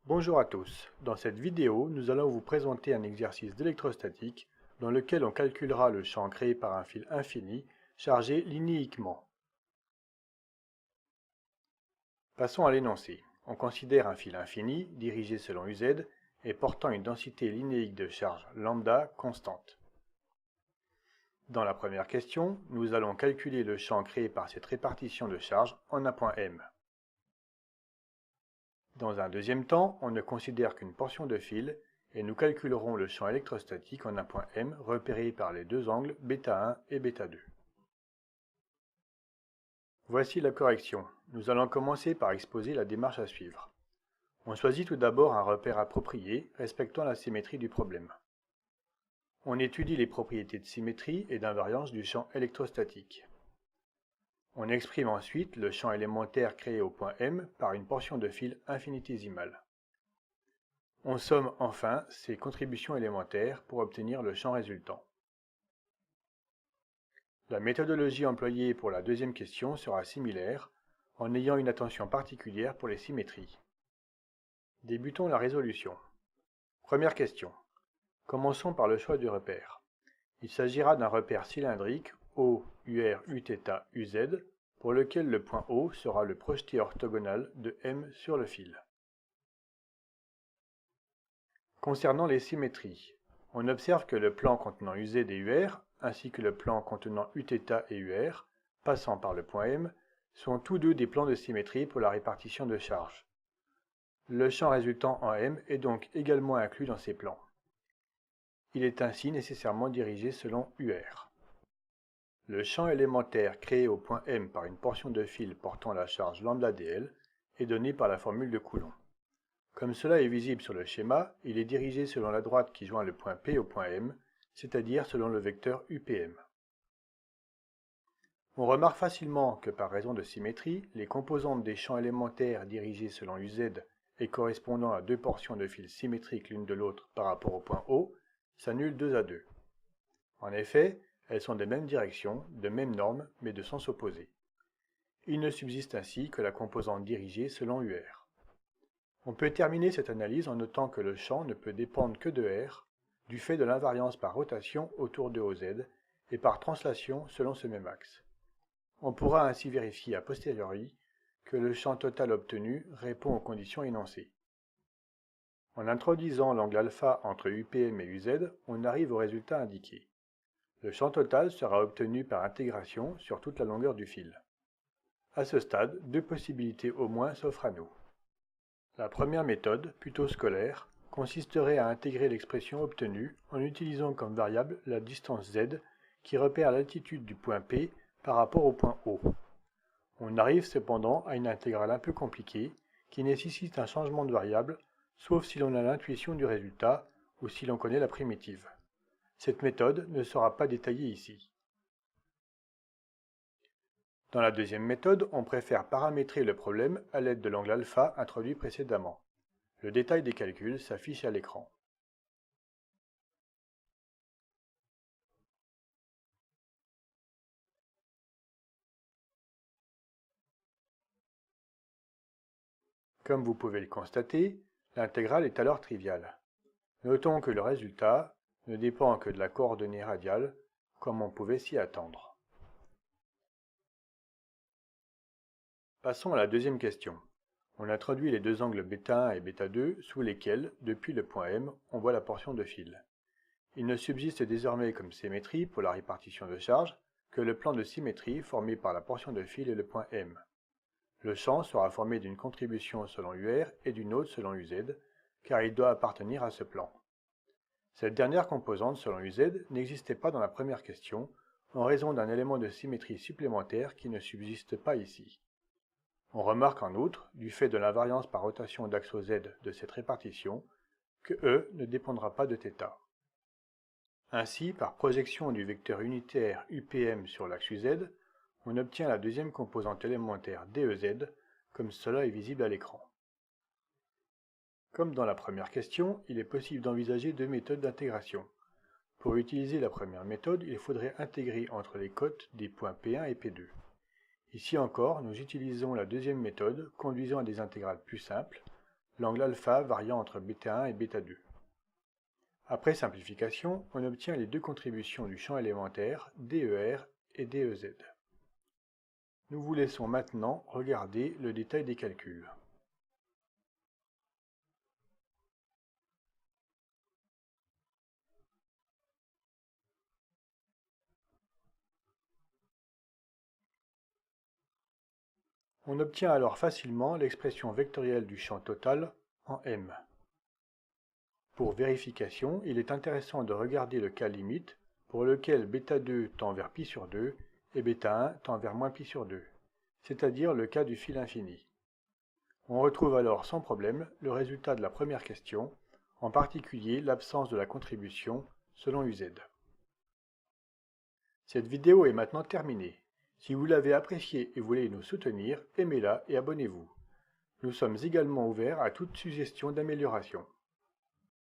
Bonjour à tous. Dans cette vidéo, nous allons vous présenter un exercice d'électrostatique dans lequel on calculera le champ créé par un fil infini chargé linéiquement. Passons à l'énoncé. On considère un fil infini dirigé selon UZ et portant une densité linéique de charge lambda constante. Dans la première question, nous allons calculer le champ créé par cette répartition de charge en un point M. Dans un deuxième temps, on ne considère qu'une portion de fil et nous calculerons le champ électrostatique en un point M repéré par les deux angles β1 et β2. Voici la correction. Nous allons commencer par exposer la démarche à suivre. On choisit tout d'abord un repère approprié respectant la symétrie du problème. On étudie les propriétés de symétrie et d'invariance du champ électrostatique. On exprime ensuite le champ élémentaire créé au point M par une portion de fil infinitésimale. On somme enfin ces contributions élémentaires pour obtenir le champ résultant. La méthodologie employée pour la deuxième question sera similaire, en ayant une attention particulière pour les symétries. Débutons la résolution. Première question. Commençons par le choix du repère. Il s'agira d'un repère cylindrique O, UR, Uθ, UZ, pour lequel le point O sera le projeté orthogonal de M sur le fil. Concernant les symétries, on observe que le plan contenant UZ et UR, ainsi que le plan contenant Uθ et UR, passant par le point M, sont tous deux des plans de symétrie pour la répartition de charges. Le champ résultant en M est donc également inclus dans ces plans. Il est ainsi nécessairement dirigé selon UR. Le champ élémentaire créé au point M par une portion de fil portant la charge lambda dl est donné par la formule de Coulomb. Comme cela est visible sur le schéma, il est dirigé selon la droite qui joint le point P au point M, c'est-à-dire selon le vecteur UPM. On remarque facilement que par raison de symétrie, les composantes des champs élémentaires dirigés selon UZ et correspondant à deux portions de fil symétriques l'une de l'autre par rapport au point O s'annulent 2 à 2. En effet, elles sont de même direction, de même norme, mais de sens opposé. Il ne subsiste ainsi que la composante dirigée selon UR. On peut terminer cette analyse en notant que le champ ne peut dépendre que de R, du fait de l'invariance par rotation autour de OZ et par translation selon ce même axe. On pourra ainsi vérifier a posteriori que le champ total obtenu répond aux conditions énoncées. En introduisant l'angle alpha entre UPM et UZ, on arrive au résultat indiqué. Le champ total sera obtenu par intégration sur toute la longueur du fil. À ce stade, deux possibilités au moins s'offrent à nous. La première méthode, plutôt scolaire, consisterait à intégrer l'expression obtenue en utilisant comme variable la distance z qui repère l'altitude du point P par rapport au point O. On arrive cependant à une intégrale un peu compliquée qui nécessite un changement de variable, sauf si l'on a l'intuition du résultat ou si l'on connaît la primitive. Cette méthode ne sera pas détaillée ici. Dans la deuxième méthode, on préfère paramétrer le problème à l'aide de l'angle alpha introduit précédemment. Le détail des calculs s'affiche à l'écran. Comme vous pouvez le constater, l'intégrale est alors triviale. Notons que le résultat ne dépend que de la coordonnée radiale, comme on pouvait s'y attendre. Passons à la deuxième question. On introduit les deux angles β1 et β2 sous lesquels, depuis le point M, on voit la portion de fil. Il ne subsiste désormais comme symétrie pour la répartition de charge que le plan de symétrie formé par la portion de fil et le point M. Le champ sera formé d'une contribution selon UR et d'une autre selon UZ, car il doit appartenir à ce plan. Cette dernière composante selon UZ n'existait pas dans la première question, en raison d'un élément de symétrie supplémentaire qui ne subsiste pas ici. On remarque en outre, du fait de l'invariance par rotation d'axe Z de cette répartition, que E ne dépendra pas de θ. Ainsi, par projection du vecteur unitaire UPM sur l'axe UZ, on obtient la deuxième composante élémentaire DEZ, comme cela est visible à l'écran. Comme dans la première question, il est possible d'envisager deux méthodes d'intégration. Pour utiliser la première méthode, il faudrait intégrer entre les cotes des points P1 et P2. Ici encore, nous utilisons la deuxième méthode, conduisant à des intégrales plus simples, l'angle alpha variant entre β1 et β2. Après simplification, on obtient les deux contributions du champ élémentaire DER et DEZ. Nous vous laissons maintenant regarder le détail des calculs. On obtient alors facilement l'expression vectorielle du champ total en M. Pour vérification, il est intéressant de regarder le cas limite pour lequel β2 tend vers π sur 2 et β1 tend vers moins π sur 2, c'est-à-dire le cas du fil infini. On retrouve alors sans problème le résultat de la première question, en particulier l'absence de la contribution selon UZ. Cette vidéo est maintenant terminée. Si vous l'avez appréciée et voulez nous soutenir, aimez-la et abonnez-vous. Nous sommes également ouverts à toute suggestion d'amélioration.